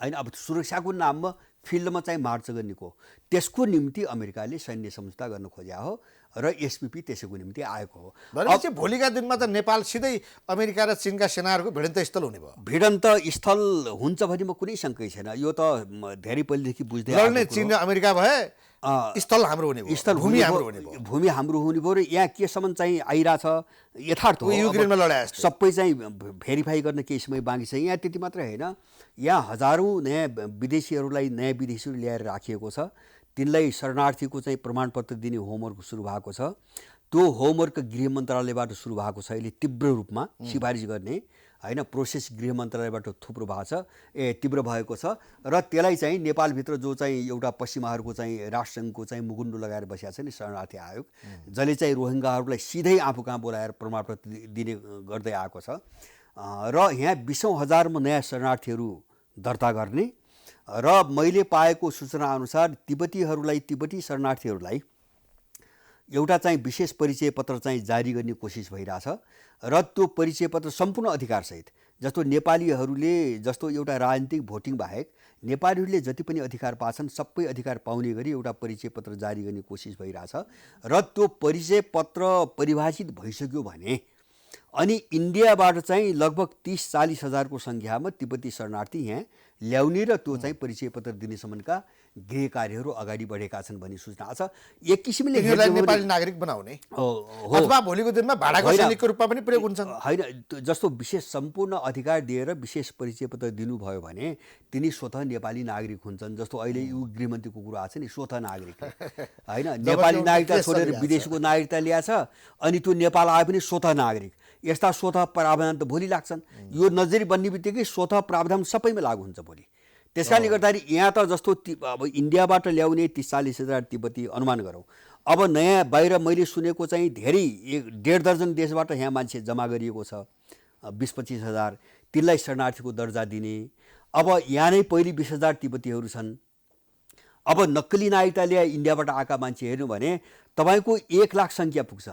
होइन। अब सुरक्षाको नाममा फिल्डमा चाहिँ मार्च गर्नेको, त्यसको निम्ति अमेरिकाले सैन्य सम्झौता गर्न खोज्या हो र एसपीपी त्यसैको निम्ति आएको हो। भनेपछि भोलिका दिनमा त नेपाल सिधै अमेरिका र चीनका सेनाहरूको भिडन्त स्थल हुने भयो। भिडन्त स्थल हुन्छ भन्नेमा कुनै शङ्कै छैन। यो त धेरै पहिलेदेखि बुझ्दै लड्ने चीन र अमेरिका भए स्थल हाम्रो हुने भयो, भूमि हाम्रो हुने भयो। र यहाँ केसम्म चाहिँ आइरहेछ यथार्थ हो, युक्रेनमा लडाए सबै चाहिँ भेरिफाई गर्न केही समय बाँकी छ। यहाँ त्यति मात्रै होइन, यहाँ हजारौँ नयाँ विदेशीहरू ल्याएर राखिएको छ। तिनलाई शरणार्थीको चाहिँ प्रमाणपत्र दिने होमवर्क सुरु भएको छ। त्यो होमवर्क गृह मन्त्रालयबाट सुरु भएको छ अहिले तीव्र रूपमा सिफारिस गर्ने होइन। प्रोसेस गृह मन्त्रालयबाट थुप्रो भएको छ, तीव्र भएको छ। र त्यसलाई चाहिँ नेपालभित्र जो चाहिँ एउटा पश्चिमाहरूको चाहिँ राष्ट्रसङ्घको चाहिँ मुकुण्डो लगाएर बसेको छ नि शरणार्थी आयोग, जसले चाहिँ रोहिङ्गाहरूलाई सिधै आफू कहाँ बोलाएर प्रमाणपत्र दिने गर्दै आएको छ। र यहाँ 20,000 हजारमा नयाँ शरणार्थीहरू दर्ता गर्ने र मैले पाएको सूचना अनुसार तिब्बती शरणार्थीहरूलाई एउटा चाहिँ विशेष परिचय पत्र चाहिँ जारी गर्ने कोसिस भइरहेछ। र त्यो परिचय पत्र सम्पूर्ण अधिकारसहित, जस्तो नेपालीहरूले जस्तो एउटा राजनीतिक भोटिङ बाहेक नेपालीहरूले जति पनि अधिकार पाछन् सबै अधिकार पाउने गरी एउटा परिचय पत्र जारी गर्ने कोसिस भइरहेछ। र त्यो परिचय पत्र परिभाषित भइसक्यो भने अनि इन्डियाबाट चाहिँ लगभग 30-40 हजारको सङ्ख्यामा तिब्बती शरणार्थी यहाँ ल्याउने र त्यो चाहिँ परिचय पत्र दिनेसम्मका गृह कार्यहरू अगाडि बढेका छन् भन्ने सूचना छ। एक किसिमले तिनीहरूलाई हेर्ने हो भने- नेपाली नागरिक बनाउने हो अथवा भोलिको दिनमा भाडाको होइन। सैनिकको रूपमा पनि प्रयोग हुन्छन्। होइन, जस्तो विशेष सम्पूर्ण अधिकार दिएर विशेष परिचय पत्र दिनुभयो भने तिनी स्वतः नेपाली नागरिक हुन्छन्। जस्तो अहिले यो गृहमन्त्रीको कुरा आएको छ नि, स्वतः नागरिक होइन, नेपाली उनले नागरिकता केस छोडेर चलिरहेको छ। विदेशको नागरिकता ल्याएछ, अनि त्यो नेपाल आए पनि स्वतः नागरिक। यस्ता स्वतः प्रावधान त भोलि लाग्छन्। यो नजरी बन्ने बित्तिकै स्वतः प्रावधान सबैमा लागू हुन्छ भोलि। त्यस कारणले गर्दाखेरि यहाँ त जस्तो अब इन्डियाबाट ल्याउने 30-40 हजार तिब्बती अनुमान गरौँ। अब नयाँ बाहिर मैले सुनेको चाहिँ धेरै 1.5 दर्जन देशबाट यहाँ मान्छे जम्मा गरिएको छ, 20-25 हजार, तिनलाई शरणार्थीको दर्जा दिने। अब यहाँ नै पहिले 20,000 तिब्बतीहरू छन्। अब नक्कली नागरिकता ल्याए इन्डियाबाट आएका मान्छे हेर्नु भने तपाईँको 1 लाख सङ्ख्या पुग्छ।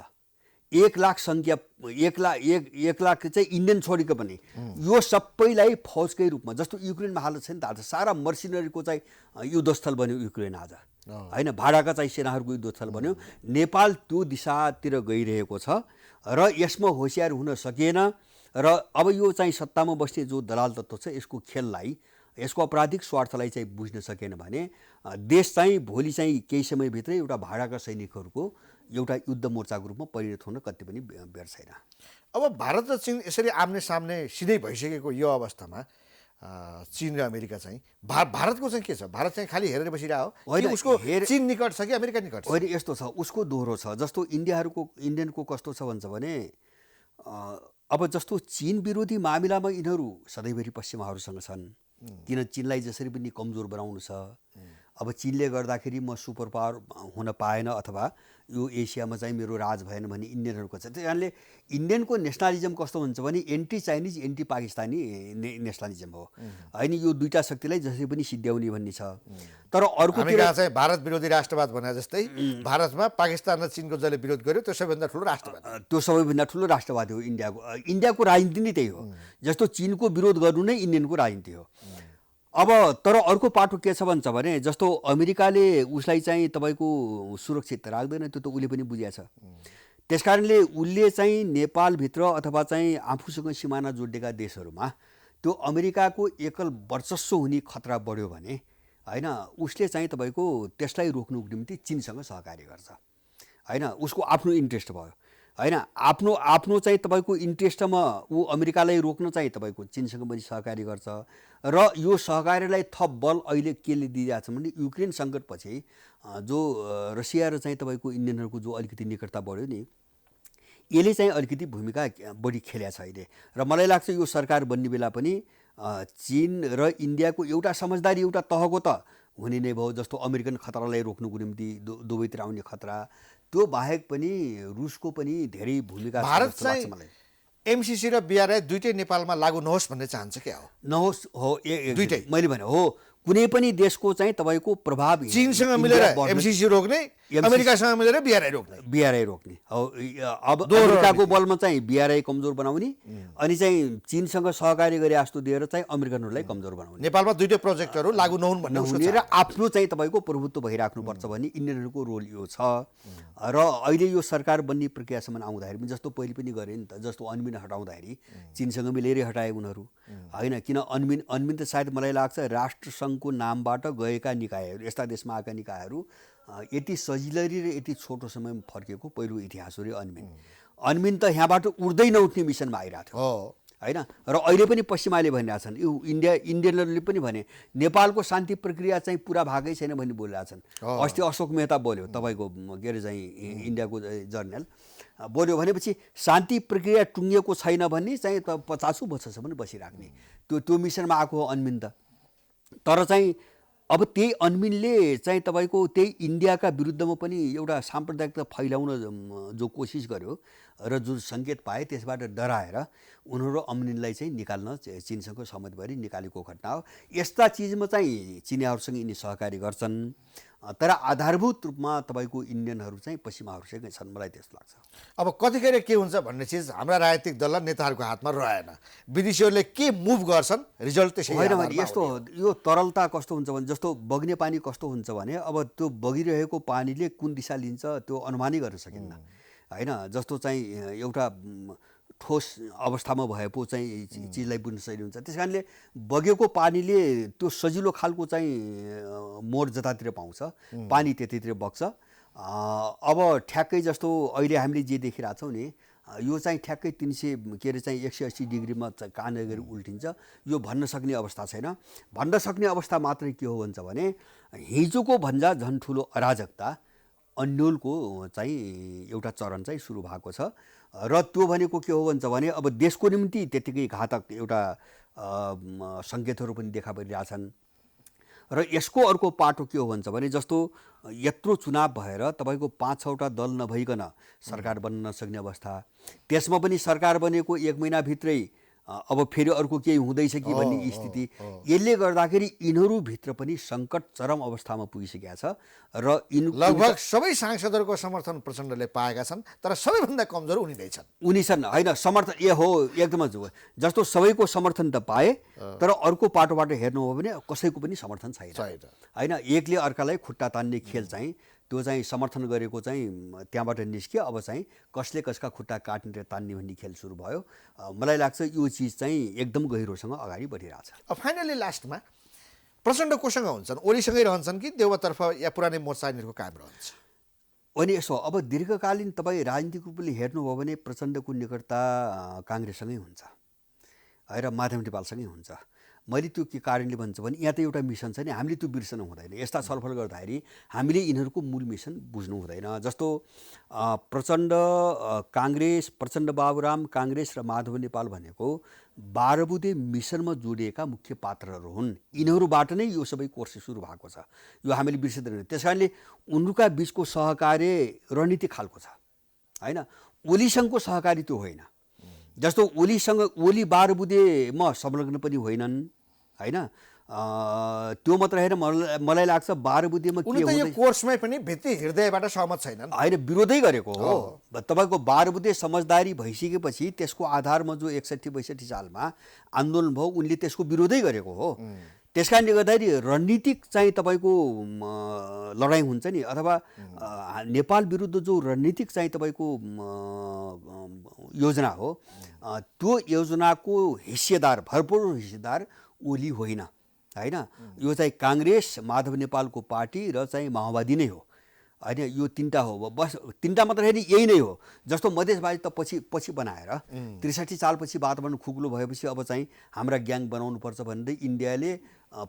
1 लाख सङ्ख्या, 1 लाख चाहिँ इन्डियन छोडेको पनि यो सबैलाई फौजकै रूपमा, जस्तो युक्रेनमा हालत छ नि त आज सारा मर्सिनरीको चाहिँ युद्धस्थल बन्यो युक्रेन आज होइन, भाडाका चाहिँ सेनाहरूको युद्धस्थल बन्यो। नेपाल त्यो दिशातिर गइरहेको छ र यसमा होसियार हुन सकिएन। र अब यो चाहिँ सत्तामा बस्ने जो दलाल तत्त्व छ यसको खेललाई, यसको आपराधिक स्वार्थलाई चाहिँ बुझ्न सकेन भने देश चाहिँ भोलि चाहिँ केही समयभित्रै एउटा भाडाका सैनिकहरूको एउटा युद्ध मोर्चाको रूपमा परिणत हुन कति पनि बेर छैन। अब भारत र चीन यसरी आम्ने सामने सिधै भइसकेको यो अवस्थामा चीन र अमेरिका चाहिँ भारतको चाहिँ के छ? भारत चाहिँ खालि हेरेर बसिरहेको हो कि उसको चीन निकट छ कि अमेरिका निकट छ? होइन, यस्तो छ, उसको दोहोरो छ। जस्तो इन्डियनको कस्तो छ भन्छ भने अब जस्तो चीन विरोधी मामिलामा यिनीहरू सधैँभरि पश्चिमाहरूसँग छन्। किन चीनलाई जसरी पनि कमजोर बनाउनु छ। अब चीनले गर्दाखेरि म सुपर पावर हुन पाएन अथवा यो एसियामा चाहिँ मेरो राज भएन भन्ने इन्डियनहरूको छ। त्यस कारणले इन्डियनको नेसनलिजम कस्तो हुन्छ भने anti Chinese anti Pakistani nationalism हो होइन। यो दुईटा शक्तिलाई जसरी पनि सिद्ध्याउने भन्ने छ। तर अर्कोतिर चाहिँ भारत विरोधी राष्ट्रवाद भने जस्तै भारतमा पाकिस्तान र चीनको जसले विरोध गर्यो त्यो सबैभन्दा ठुलो राष्ट्रवाद, त्यो सबैभन्दा ठुलो राष्ट्रवाद हो इन्डियाको राजनीति नै त्यही हो। जस्तो चीनको विरोध गर्नु नै इन्डियनको राजनीति हो। अब तर अर्को पाटो के छ भन्छ भने जस्तो अमेरिकाले उसलाई चाहिँ तपाईँको सुरक्षित राख्दैन, त्यो त उसले पनि बुझेको छ। त्यस कारणले उसले चाहिँ नेपालभित्र अथवा चाहिँ आफूसँग सिमाना जोडिएका देशहरूमा त्यो अमेरिकाको एकल वर्चस्व हुने खतरा बढ्यो भने होइन, उसले चाहिँ तपाईँको त्यसलाई रोक्नुको निम्ति चीनसँग सहकार्य गर्छ होइन। उसको आफ्नो इन्ट्रेस्ट भयो होइन, आफ्नो चाहिँ तपाईँको इन्ट्रेस्टमा ऊ अमेरिकालाई रोक्न चाहिँ तपाईँको चीनसँग पनि सहकार्य गर्छ। र यो सहकार्यलाई थप बल अहिले केले दिइरहेको छ भने युक्रेन सङ्कटपछि जो रसिया र चाहिँ तपाईँको इन्डियनहरूको जो अलिकति निकटता बढ्यो नि, यसले चाहिँ अलिकति भूमिका बढी खेलेको छ अहिले। र मलाई लाग्छ यो सरकार बन्ने बेला पनि चीन र इन्डियाको एउटा समझदारी एउटा तहको त हुने नै भयो। जस्तो अमेरिकन खतरालाई रोक्नुको निम्ति दुवैतिर आउने खतरा, त्यो बाहेक पनि रुसको पनि धेरै भूमिका छ। भारत चाहिँ एमसिसी र बिआरआई दुइटै नेपालमा लागू नहोस् भन्ने चाहन्छ क्या हो? नहोस् हो, दुइटै मैले भने हो। कुनै पनि देशको चाहिँ तपाईँको प्रभाव चीनसँग मिलेर एमसिसी रोक्ने, अमेरिकासँग मिलेर बिआरआई रोक्ने हो। अब अमेरिकाको बलमा चाहिँ बिआरआई कमजोर बनाउने अनि चाहिँ चीनसँग सहकार्य गरे जस्तो दिएर चाहिँ अमेरिकनहरूलाई कमजोर बनाउने। नेपालमा दुईटै प्रोजेक्टहरू लागू नहुन् भन्ने र आफ्नो चाहिँ तपाईँको प्रभुत्व भइराख्नुपर्छ भन्ने इन्डियनहरूको रोल यो छ। र अहिले यो सरकार बन्ने प्रक्रियासम्म आउँदाखेरि पनि जस्तो पहिले पनि गरे नि त, जस्तो अन्मिन हटाउँदाखेरि चीनसँग मिलेरै हटाए उनीहरू होइन। किन अन्मिन त सायद मलाई लाग्छ राष्ट्रसङ्घको नामबाट गएका निकायहरू, यस्ता देशमा आएका निकायहरू यति सजिलै र यति छोटो समयमा फर्केको पहिलो इतिहास हो रे अन्मिन त यहाँबाट उड्दै नउठ्ने मिसनमा आइरहेको थियो होइन। र अहिले पनि पश्चिमाले भनिरहेछन्, यो इन्डियनहरूले पनि भने नेपालको शान्ति प्रक्रिया चाहिँ पुरा भागै छैन भन्ने बोलिरहेछन्। अस्ति अशोक मेहता बोल्यो, तपाईँको के अरे चाहिँ इन्डियाको जर्नल बोल्यो भनेपछि शान्ति प्रक्रिया टुङ्गिएको छैन भन्ने चाहिँ 50 वर्षसम्म बसिराख्ने त्यो मिसनमा आएको हो अन्मिन त। तर चाहिँ अब त्यही अन्मिनले चाहिँ तपाईँको त्यही इन्डियाका विरुद्धमा पनि एउटा साम्प्रदायिकता फैलाउन जो कोसिस गर्यो र जो सङ्केत पाए त्यसबाट डराएर उनीहरू अन्मिनलाई चाहिँ निकाल्न चीनसँग सहमति भएर निकालेको घटना हो। यस्ता चिजमा चाहिँ चिनियाहरूसँग यिनी सहकारी गर्छन्। तर आधारभूत रूपमा तपाईँको इन्डियनहरू चाहिँ पश्चिमाहरूसँगै छन्, मलाई त्यस्तो लाग्छ। अब कतिखेर के हुन्छ भन्ने चिज हाम्रा राजनीतिक दल र नेताहरूको हातमा रहेन। विदेशीहरूले के मुभ गर्छन् रिजल्ट त्यसै होइन भने यस्तो यो तरलता कस्तो हुन्छ भने जस्तो बग्ने पानी कस्तो हुन्छ भने अब त्यो बगिरहेको पानीले कुन दिशा लिन्छ त्यो अनुमानै गर्न सकिन्न होइन। जस्तो चाहिँ एउटा ठोस अवस्थामा भए पो चाहिँ चिजलाई बुझ्न सजिलो हुन्छ। त्यस कारणले बगेको पानीले त्यो सजिलो खालको चाहिँ मोड जतातिर पाउँछ, पानी त्यतितिर बग्छ। अब ठ्याक्कै जस्तो अहिले हामीले जे देखिरहेछौँ नि, यो चाहिँ ठ्याक्कै 300 के अरे चाहिँ 180 डिग्रीमा कान गरी उल्टिन्छ। यो भन्न सक्ने अवस्था छैन। भन्न सक्ने अवस्था मात्रै के हो भन्छ भने हिजोको भन्दा झन् ठुलो अराजकता अन्यलको चाहिँ एउटा चरण चाहिँ सुरु भएको छ। र त्यो भनेको के हो भन्छ भने अब देशको निम्ति त्यतिकै घातक एउटा सङ्केतहरू पनि देखा परिरहेछन्। र यसको अर्को पाटो के हो भन्छ भने जस्तो यत्रो चुनाव भएर तपाईँको 5-6वटा दल नभइकन सरकार बन्न नसक्ने अवस्था, त्यसमा पनि सरकार बनेको 1 महिनाभित्रै अब फेरि अर्को केही हुँदैछ कि भन्ने स्थिति, यसले गर्दाखेरि यिनीहरूभित्र पनि सङ्कट चरम अवस्थामा पुगिसकेका छ। र लगभग सबै सांसदहरूको समर्थन प्रचण्डले पाएका छन्, तर सबैभन्दा कमजोर उनी नै छन्। उनी छन् होइन, समर्थन हो एकदमै जस्तो सबैको समर्थन त पाए, तर अर्को पाटोबाट हेर्नु हो भने कसैको पनि समर्थन छैन होइन। एकले अर्कालाई खुट्टा तान्ने खेल चाहिँ त्यो चाहिँ समर्थन गरेको चाहिँ त्यहाँबाट निस्क्यो। अब चाहिँ कसले कसका खुट्टा काट्ने र तान्ने भन्ने खेल सुरु भयो। मलाई लाग्छ यो चिज चाहिँ एकदम गहिरोसँग अगाडि बढिरहेछ। अब फाइनली लास्टमा प्रचण्ड कोसँग हुन्छन्? ओलीसँगै रहन्छन् कि देउवातर्फ या पुरानै मोर्चा यिनीहरूको कायम रहन्छ? अनि यसो अब दीर्घकालीन तपाईँ राजनीतिक रूपले हेर्नुभयो भने प्रचण्डको निकटता काङ्ग्रेससँगै हुन्छ है र माधव नेपालसँगै हुन्छ। मैले त्यो के कारणले भन्छु भने यहाँ त एउटा मिसन छ नि, हामीले त्यो बिर्सनु हुँदैन। यस्ता छलफल गर्दाखेरि हामीले यिनीहरूको मूल मिसन बुझ्नु हुँदैन। जस्तो प्रचण्ड काङ्ग्रेस, प्रचण्ड बाबुराम काङ्ग्रेस र माधव नेपाल भनेको 12 बुँदे मिसनमा जोडिएका मुख्य पात्रहरू हुन्। यिनीहरूबाट नै यो सबै कोर्स सुरु भएको छ, यो हामीले बिर्सिँदैन। त्यस कारणले उनीहरूका बिचको सहकार्य रणनीतिक खालको छ होइन। ओलीसँगको सहकारी त्यो होइन। जस्तो ओली 12 बुँदेमा संलग्न पनि होइनन् होइन। त्यो मात्र होइन, मलाई लाग्छ 12 बुँदेमा के हो यो कोर्समै पनि भित्री हृदयबाट सहमत छैनन् होइन, विरोधै गरेको हो। तपाईँको 12 बुँदे समझदारी भइसकेपछि त्यसको आधारमा जो 61-62 सालमा आन्दोलन भयो उनले त्यसको विरोधै गरेको हो। त्यस कारणले गर्दाखेरि रणनीतिक चाहिँ तपाईँको लडाइँ हुन्छ नि, अथवा नेपाल विरुद्ध जो रणनीतिक चाहिँ तपाईँको योजना हो, त्यो योजनाको हिस्सेदार, भरपूर हिस्सेदार ओली होइन होइन। यो चाहिँ काङ्ग्रेस, माधव नेपालको पार्टी र चाहिँ माओवादी नै हो होइन। यो तिनवटा हो, बस तिनवटा मात्र होइन, यही नै हो। जस्तो मधेसबाजी त पछि बनाएर 63 सालपछि वातावरण खुकुलो भएपछि अब चाहिँ हाम्रा ग्याङ बनाउनुपर्छ भनेर इन्डियाले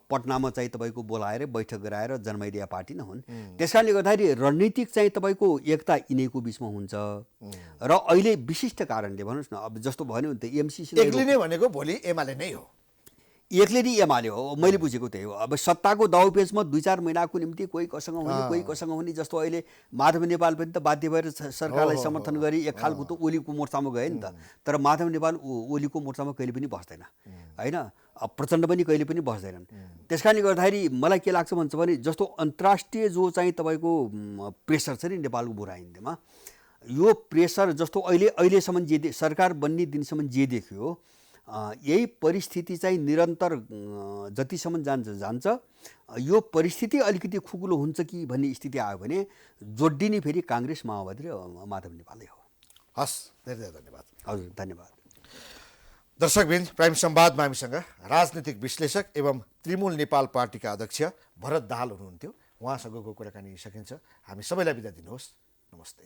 पटनामा चाहिँ तपाईँको बोलाएर बैठक गराएर जन्माइदिया पार्टी नै हुन्। त्यस कारणले गर्दाखेरि रणनीतिक चाहिँ तपाईँको एकता यिनीको बिचमा हुन्छ। र अहिले विशिष्ट कारणले भन्नुहोस् न, अब जस्तो भन्यो भने त एमसिसी एक्लै नै भनेको भोलि एमाले नै हो, एक्लै नै एमाले हो। मैले बुझेको त्यही हो। अब सत्ताको दाउपेचमा 2-4 महिनाको निम्ति कोही कसँग हुने कोही कसँग हुने। जस्तो अहिले माधव नेपाल पनि त बाध्य भएर सरकारलाई समर्थन गरी एक खालको त ओलीको मोर्चामा गयो नि त। तर माधव नेपाल ओलीको मोर्चामा कहिले पनि बस्दैन होइन। प्रचण्ड पनि कहिले पनि बस्दैनन्। त्यस कारणले गर्दाखेरि मलाई के लाग्छ भन्छ भने जस्तो अन्तर्राष्ट्रिय जो चाहिँ तपाईँको प्रेसर छ नि नेपालको बुराइन्दमा, यो प्रेसर जस्तो अहिलेसम्म जे सरकार बन्ने दिनसम्म जे देखियो, यही परिस्थिति चाहिँ निरन्तर जतिसम्म जान्छ यो परिस्थिति अलिकति खुकुलो हुन्छ कि भन्ने स्थिति आयो भने जोडिने फेरि काङ्ग्रेस, माओवादी र माधव नेपालै हो। हस्, धेरै धेरै धन्यवाद। हजुर धन्यवाद। दर्शकवृन्द, प्राइम संवादमा हामीसँग राजनीतिक विश्लेषक एवं त्रिमूल नेपाल पार्टीका अध्यक्ष भरत दाहाल हुनुहुन्थ्यो। उहाँसँगको कुराकानी सकिन्छ। हामी सबैलाई बिदा दिनुहोस्। नमस्ते।